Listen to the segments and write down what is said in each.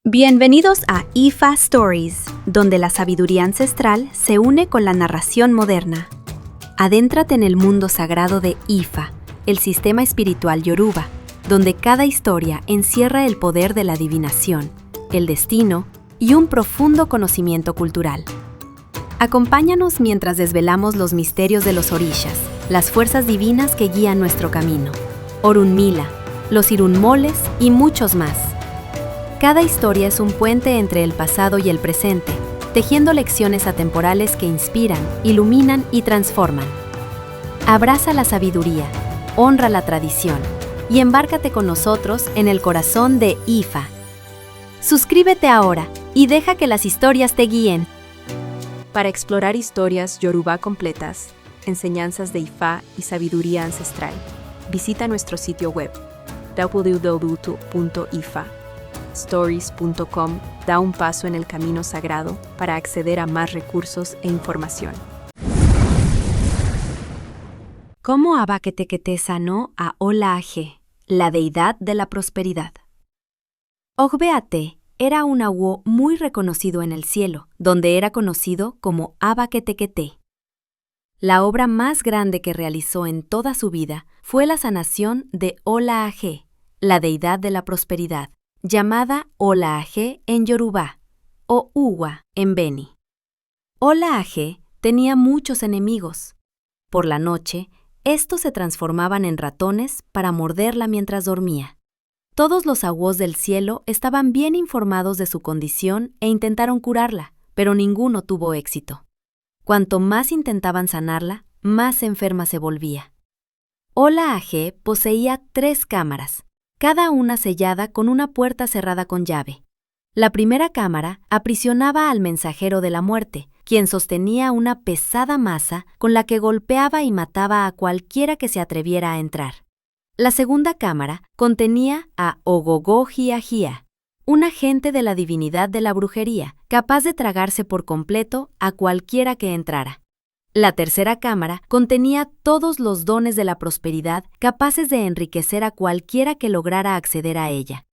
Bienvenidos a IFA Stories, donde la sabiduría ancestral se une con la narración moderna. Adéntrate en el mundo sagrado de IFA, el sistema espiritual yoruba, donde cada historia encierra el poder de la adivinación, el destino y un profundo conocimiento cultural. Acompáñanos mientras desvelamos los misterios de los orishas, las fuerzas divinas que guían nuestro camino, Orunmila, los Irunmoles y muchos más. Cada historia es un puente entre el pasado y el presente, tejiendo lecciones atemporales que inspiran, iluminan y transforman. Abraza la sabiduría, honra la tradición y embárcate con nosotros en el corazón de IFA. Suscríbete ahora y deja que las historias te guíen. Para explorar historias Yoruba completas, enseñanzas de Ifá y sabiduría ancestral, visita nuestro sitio web www.ifa.stories.com. Da un paso en el camino sagrado para acceder a más recursos e información. ¿Cómo Abaketekete sanó a Ola-Aje, la deidad de la prosperidad? Ogbe-Ate era un awo muy reconocido en el cielo, donde era conocido como Abaketekete. La obra más grande que realizó en toda su vida fue la sanación de Ola-Aje, la deidad de la prosperidad, llamada Ola-Aje en Yoruba, o Uwa en Beni. Ola-Aje tenía muchos enemigos. Por la noche, estos se transformaban en ratones para morderla mientras dormía. Todos los awos del cielo estaban bien informados de su condición e intentaron curarla, pero ninguno tuvo éxito. Cuanto más intentaban sanarla, más enferma se volvía. Ola-Aje poseía 3 cámaras, cada una sellada con una puerta cerrada con llave. La primera cámara aprisionaba al mensajero de la muerte, quien sostenía una pesada masa con la que golpeaba y mataba a cualquiera que se atreviera a entrar. La segunda cámara contenía a Ogogo-Jia-Jia, un agente de la divinidad de la brujería, capaz de tragarse por completo a cualquiera que entrara. La tercera cámara contenía todos los dones de la prosperidad capaces de enriquecer a cualquiera que lograra acceder a ella.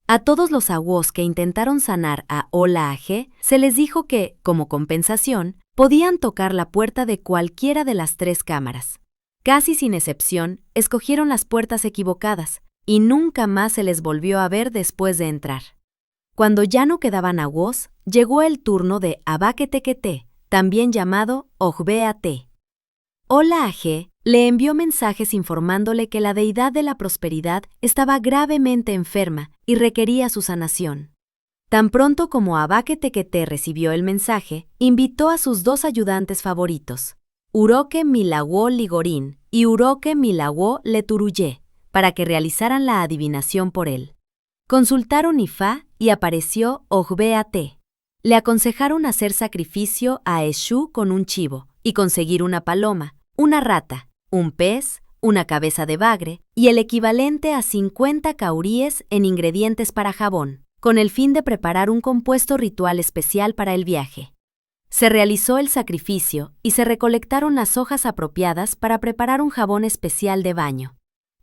A todos los awos que intentaron sanar a Ola-Aje se les dijo que, como compensación, podían tocar la puerta de cualquiera de las 3 cámaras. Casi sin excepción, escogieron las puertas equivocadas y nunca más se les volvió a ver después de entrar. Cuando ya no quedaban awos, llegó el turno de Abaketekete, también llamado Ogbe-Ate. Ola-Aje le envió mensajes informándole que la deidad de la prosperidad estaba gravemente enferma y requería su sanación. Tan pronto como Abaketekete recibió el mensaje, invitó a sus 2 ayudantes favoritos, Uroke-Milawo-Ligorín y Uroke-Milawo-Leturuyé, para que realizaran la adivinación por él. Consultaron Ifá y apareció Ogbe-Ate. Le aconsejaron hacer sacrificio a Eshu con un chivo y conseguir una paloma, una rata, un pez, una cabeza de bagre y el equivalente a 50 cauríes en ingredientes para jabón, con el fin de preparar un compuesto ritual especial para el viaje. Se realizó el sacrificio y se recolectaron las hojas apropiadas para preparar un jabón especial de baño.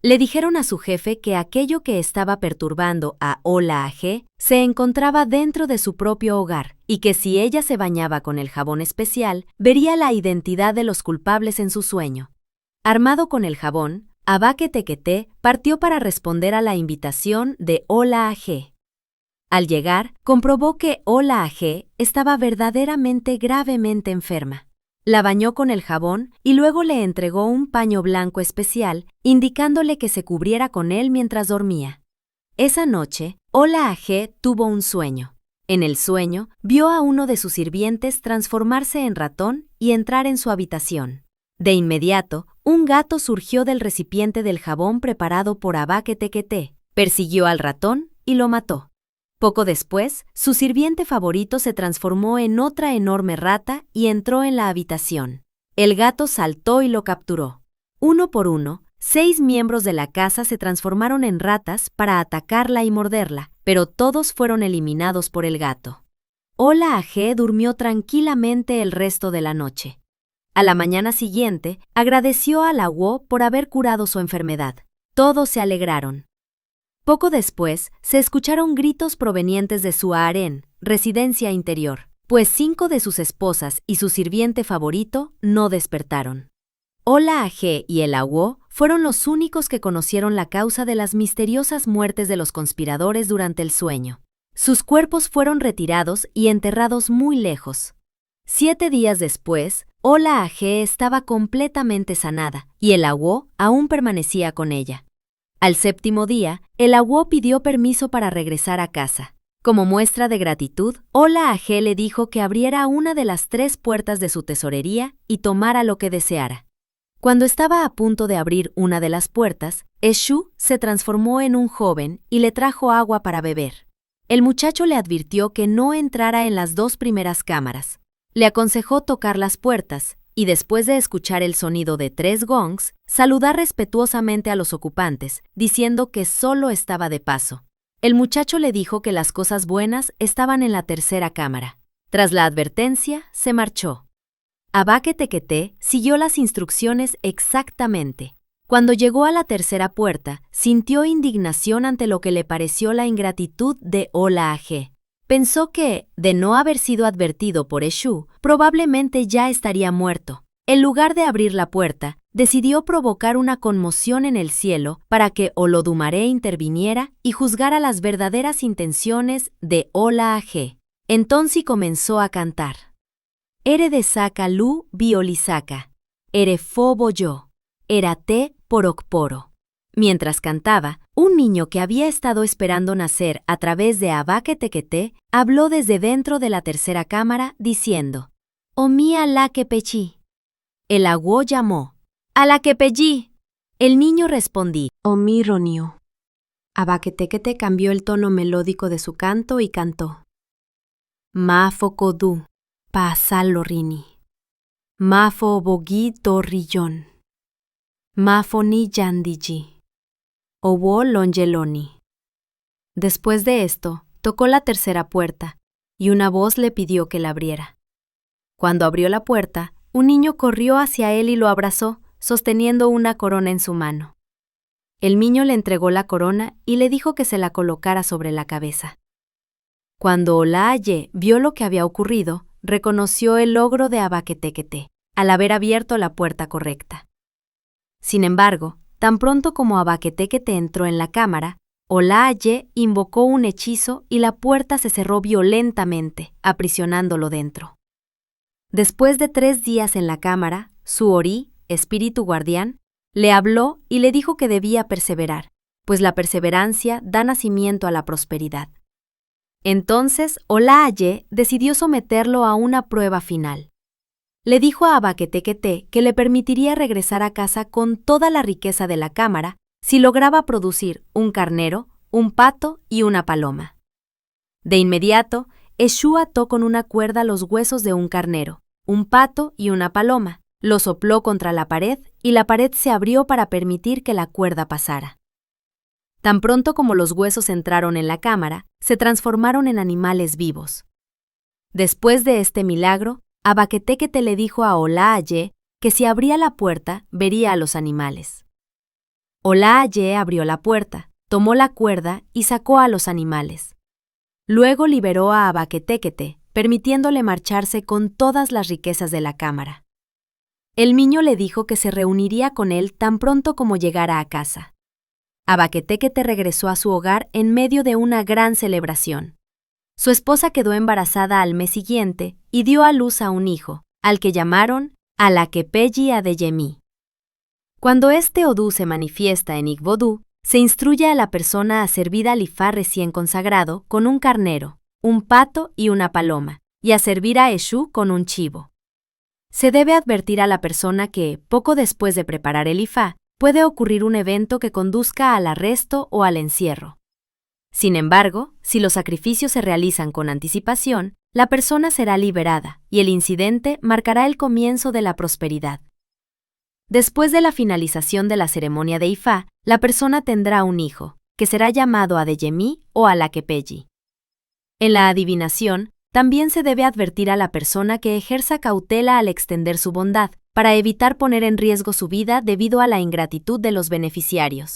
Le dijeron a su jefe que aquello que estaba perturbando a Ola-Aje se encontraba dentro de su propio hogar y que si ella se bañaba con el jabón especial, vería la identidad de los culpables en su sueño. Armado con el jabón, Abaketekete partió para responder a la invitación de Ola-Aje. Al llegar, comprobó que Ola-Aje estaba verdaderamente gravemente enferma. La bañó con el jabón y luego le entregó un paño blanco especial, indicándole que se cubriera con él mientras dormía. Esa noche, Ola-Aje tuvo un sueño. En el sueño, vio a uno de sus sirvientes transformarse en ratón y entrar en su habitación. De inmediato, un gato surgió del recipiente del jabón preparado por Abaketekete, persiguió al ratón y lo mató. Poco después, su sirviente favorito se transformó en otra enorme rata y entró en la habitación. El gato saltó y lo capturó. Uno por uno, 6 miembros de la casa se transformaron en ratas para atacarla y morderla, pero todos fueron eliminados por el gato. Ola-Aje durmió tranquilamente el resto de la noche. A la mañana siguiente, agradeció al awo por haber curado su enfermedad. Todos se alegraron. Poco después, se escucharon gritos provenientes de su harén, residencia interior, pues 5 de sus esposas y su sirviente favorito no despertaron. Ola Aje y el Awo fueron los únicos que conocieron la causa de las misteriosas muertes de los conspiradores durante el sueño. Sus cuerpos fueron retirados y enterrados muy lejos. 7 días después, Ola Aje estaba completamente sanada y el Awo aún permanecía con ella. Al 7º día, el Awo pidió permiso para regresar a casa. Como muestra de gratitud, Ola Aje le dijo que abriera una de las 3 puertas de su tesorería y tomara lo que deseara. Cuando estaba a punto de abrir una de las puertas, Eshu se transformó en un joven y le trajo agua para beber. El muchacho le advirtió que no entrara en las 2 primeras cámaras. Le aconsejó tocar las puertas y después de escuchar el sonido de 3 gongs, saludar respetuosamente a los ocupantes, diciendo que solo estaba de paso. El muchacho le dijo que las cosas buenas estaban en la 3ª cámara. Tras la advertencia, se marchó. Aba Ketekete siguió las instrucciones exactamente. Cuando llegó a la 3ª puerta, sintió indignación ante lo que le pareció la ingratitud de Ola Aje. Pensó que, de no haber sido advertido por Eshu, probablemente ya estaría muerto. En lugar de abrir la puerta, decidió provocar una conmoción en el cielo para que Olodumare interviniera y juzgara las verdaderas intenciones de Ola Aje. Entonces comenzó a cantar. Ere de Saka Lu Biolisaka, Ere Fobo yo, Era Te Porokporo. Mientras cantaba, un niño que había estado esperando nacer a través de Aba Ketekete habló desde dentro de la 3ª cámara diciendo: Omi ala kepechi. El Awo llamó: ¡Ala kepeji! El niño respondí: Omi ronio. Aba Ketekete cambió el tono melódico de su canto y cantó: Mafo kodu, pasalo rini. Mafo bogi torrillón. Mafo ni yandiji. Owo longeloni. Después de esto, tocó la 3ª puerta, y una voz le pidió que la abriera. Cuando abrió la puerta, un niño corrió hacia él y lo abrazó, sosteniendo una corona en su mano. El niño le entregó la corona y le dijo que se la colocara sobre la cabeza. Cuando Ola Aje vio lo que había ocurrido, reconoció el logro de Aba Ketekete, al haber abierto la puerta correcta. Sin embargo, tan pronto como Aba Ketekete entró en la cámara, Ola Aje invocó un hechizo y la puerta se cerró violentamente, aprisionándolo dentro. Después de 3 días en la cámara, su Ori, espíritu guardián, le habló y le dijo que debía perseverar, pues la perseverancia da nacimiento a la prosperidad. Entonces, Ola Aje decidió someterlo a una prueba final. Le dijo a Aba Ketekete que le permitiría regresar a casa con toda la riqueza de la cámara si lograba producir un carnero, un pato y una paloma. De inmediato, Eshu ató con una cuerda los huesos de un carnero, un pato y una paloma, lo sopló contra la pared y la pared se abrió para permitir que la cuerda pasara. Tan pronto como los huesos entraron en la cámara, se transformaron en animales vivos. Después de este milagro, Aba Ketekete le dijo a Ola Aje que si abría la puerta, vería a los animales. Ola Aje abrió la puerta, tomó la cuerda y sacó a los animales. Luego liberó a Aba Ketekete, permitiéndole marcharse con todas las riquezas de la cámara. El niño le dijo que se reuniría con él tan pronto como llegara a casa. Aba Ketekete regresó a su hogar en medio de una gran celebración. Su esposa quedó embarazada al mes siguiente y dio a luz a un hijo, al que llamaron Alakepeji Adeyemi. Cuando este Odú se manifiesta en Igbodu, se instruye a la persona a servir al Ifá recién consagrado con un carnero, un pato y una paloma, y a servir a Eshu con un chivo. Se debe advertir a la persona que, poco después de preparar el Ifá, puede ocurrir un evento que conduzca al arresto o al encierro. Sin embargo, si los sacrificios se realizan con anticipación, la persona será liberada y el incidente marcará el comienzo de la prosperidad. Después de la finalización de la ceremonia de Ifá, la persona tendrá un hijo, que será llamado Adeyemi o Alakepeji. En la adivinación, también se debe advertir a la persona que ejerza cautela al extender su bondad, para evitar poner en riesgo su vida debido a la ingratitud de los beneficiarios.